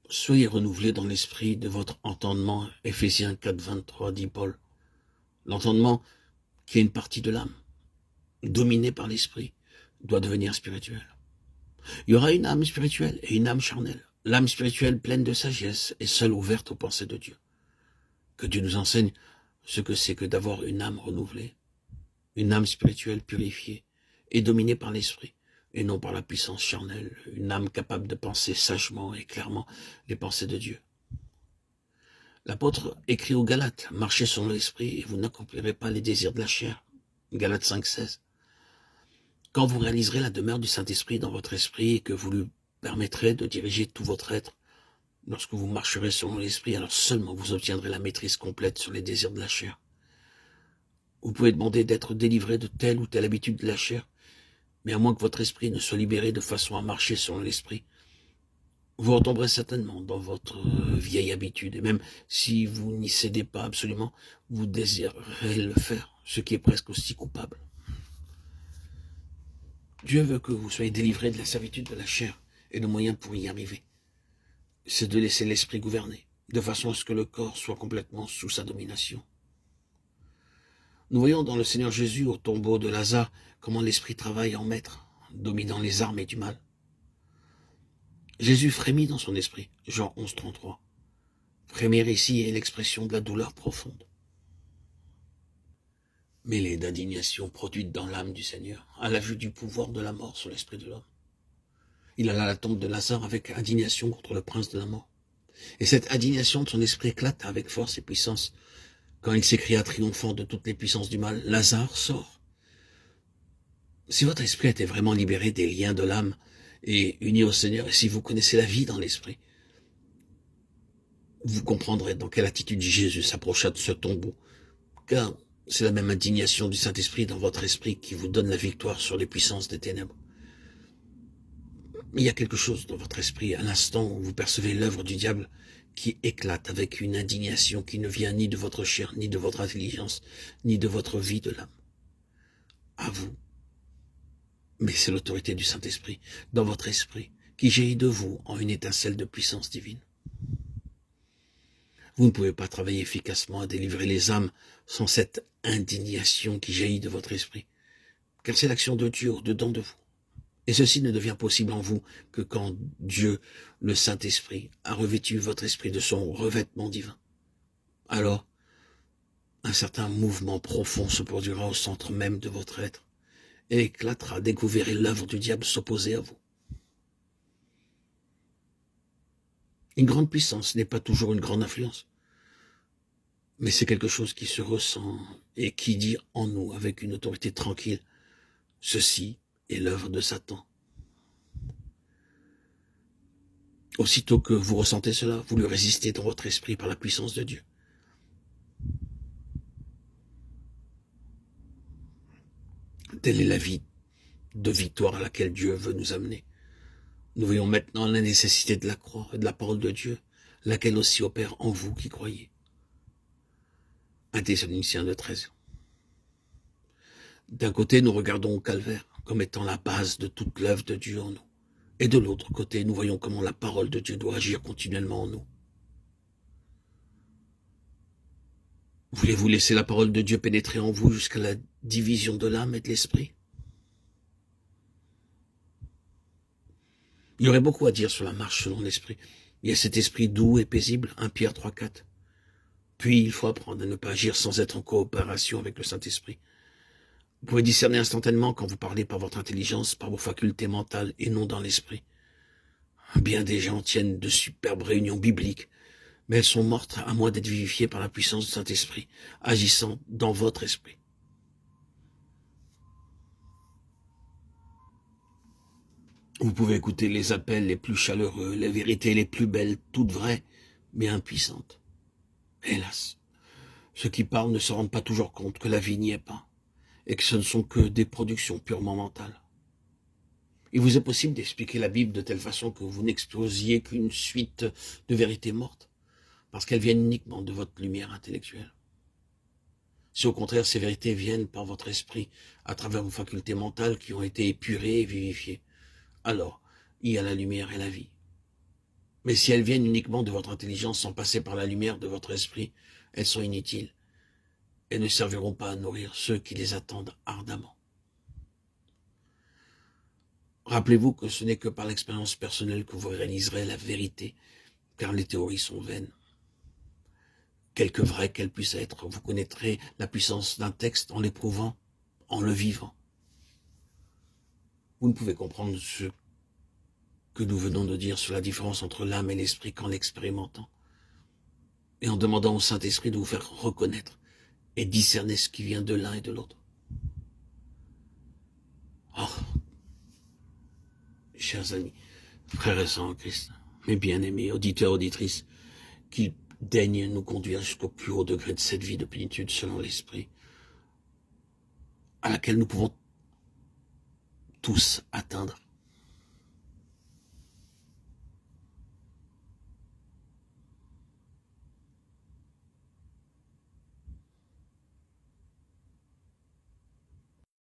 Soyez renouvelés dans l'esprit de votre entendement, Éphésiens 4, 23, dit Paul. L'entendement, qui est une partie de l'âme, dominée par l'esprit, doit devenir spirituel. Il y aura une âme spirituelle et une âme charnelle. L'âme spirituelle pleine de sagesse et seule ouverte aux pensées de Dieu. Que Dieu nous enseigne ce que c'est que d'avoir une âme renouvelée, une âme spirituelle purifiée et dominée par l'esprit, et non par la puissance charnelle, une âme capable de penser sagement et clairement les pensées de Dieu. L'apôtre écrit aux Galates, marchez selon l'esprit et vous n'accomplirez pas les désirs de la chair. Galates 5, 16. Quand vous réaliserez la demeure du Saint-Esprit dans votre esprit et que vous lui permettrez de diriger tout votre être, lorsque vous marcherez selon l'esprit, alors seulement vous obtiendrez la maîtrise complète sur les désirs de la chair. Vous pouvez demander d'être délivré de telle ou telle habitude de la chair, mais à moins que votre esprit ne soit libéré de façon à marcher selon l'esprit, vous retomberez certainement dans votre vieille habitude, et même si vous n'y cédez pas absolument, vous désirerez le faire, ce qui est presque aussi coupable. Dieu veut que vous soyez délivrés de la servitude de la chair, et le moyen pour y arriver, c'est de laisser l'esprit gouverner, de façon à ce que le corps soit complètement sous sa domination. Nous voyons dans le Seigneur Jésus, au tombeau de Lazare, comment l'esprit travaille en maître, dominant les armées du mal. Jésus frémit dans son esprit, Jean 11, 33. Frémir ici est l'expression de la douleur profonde, mêlée d'indignation produite dans l'âme du Seigneur, à la vue du pouvoir de la mort sur l'esprit de l'homme. Il alla à la tombe de Lazare avec indignation contre le prince de la mort. Et cette indignation de son esprit éclata avec force et puissance, quand il s'écria triomphant de toutes les puissances du mal, Lazare, sort. Si votre esprit était vraiment libéré des liens de l'âme et uni au Seigneur, et si vous connaissez la vie dans l'esprit, vous comprendrez dans quelle attitude Jésus s'approcha de ce tombeau, car c'est la même indignation du Saint-Esprit dans votre esprit qui vous donne la victoire sur les puissances des ténèbres. Il y a quelque chose dans votre esprit, à l'instant où vous percevez l'œuvre du diable, qui éclate avec une indignation qui ne vient ni de votre chair, ni de votre intelligence, ni de votre vie de l'âme. À vous. Mais c'est l'autorité du Saint-Esprit, dans votre esprit, qui jaillit de vous en une étincelle de puissance divine. Vous ne pouvez pas travailler efficacement à délivrer les âmes sans cette indignation qui jaillit de votre esprit, car c'est l'action de Dieu au-dedans de vous. Et ceci ne devient possible en vous que quand Dieu, le Saint-Esprit, a revêtu votre esprit de son revêtement divin. Alors, un certain mouvement profond se produira au centre même de votre être et éclatera dès que vous verrez l'œuvre du diable s'opposer à vous. Une grande puissance n'est pas toujours une grande influence, mais c'est quelque chose qui se ressent et qui dit en nous avec une autorité tranquille, ceci est l'œuvre de Satan. Aussitôt que vous ressentez cela, vous lui résistez dans votre esprit par la puissance de Dieu. Telle est la vie de victoire à laquelle Dieu veut nous amener. Nous voyons maintenant la nécessité de la croix et de la parole de Dieu, laquelle aussi opère en vous qui croyez. 1 Thessaloniciens 2,13. D'un côté, nous regardons au calvaire comme étant la base de toute l'œuvre de Dieu en nous. Et de l'autre côté, nous voyons comment la parole de Dieu doit agir continuellement en nous. Voulez-vous laisser la parole de Dieu pénétrer en vous jusqu'à la division de l'âme et de l'esprit? Il y aurait beaucoup à dire sur la marche selon l'esprit. Il y a cet esprit doux et paisible, 1 Pierre 3, 4. Puis il faut apprendre à ne pas agir sans être en coopération avec le Saint-Esprit. Vous pouvez discerner instantanément quand vous parlez par votre intelligence, par vos facultés mentales et non dans l'esprit. Bien des gens tiennent de superbes réunions bibliques, mais elles sont mortes à moins d'être vivifiées par la puissance du Saint-Esprit, agissant dans votre esprit. Vous pouvez écouter les appels les plus chaleureux, les vérités les plus belles, toutes vraies, mais impuissantes. Hélas, ceux qui parlent ne se rendent pas toujours compte que la vie n'y est pas, et que ce ne sont que des productions purement mentales. Il vous est possible d'expliquer la Bible de telle façon que vous n'exposiez qu'une suite de vérités mortes, parce qu'elles viennent uniquement de votre lumière intellectuelle. Si au contraire ces vérités viennent par votre esprit, à travers vos facultés mentales qui ont été épurées et vivifiées, alors il y a la lumière et la vie. Mais si elles viennent uniquement de votre intelligence sans passer par la lumière de votre esprit, elles sont inutiles et ne serviront pas à nourrir ceux qui les attendent ardemment. Rappelez-vous que ce n'est que par l'expérience personnelle que vous réaliserez la vérité, car les théories sont vaines. Quelque vraies qu'elles puissent être, vous connaîtrez la puissance d'un texte en l'éprouvant, en le vivant. Vous ne pouvez comprendre ce que nous venons de dire sur la différence entre l'âme et l'esprit qu'en l'expérimentant et en demandant au Saint-Esprit de vous faire reconnaître et discerner ce qui vient de l'un et de l'autre. Oh, chers amis, frères et sœurs en Christ, mes bien-aimés, auditeurs, auditrices, qu'il daigne nous conduire jusqu'au plus haut degré de cette vie de plénitude selon l'Esprit, à laquelle nous pouvons tous atteindre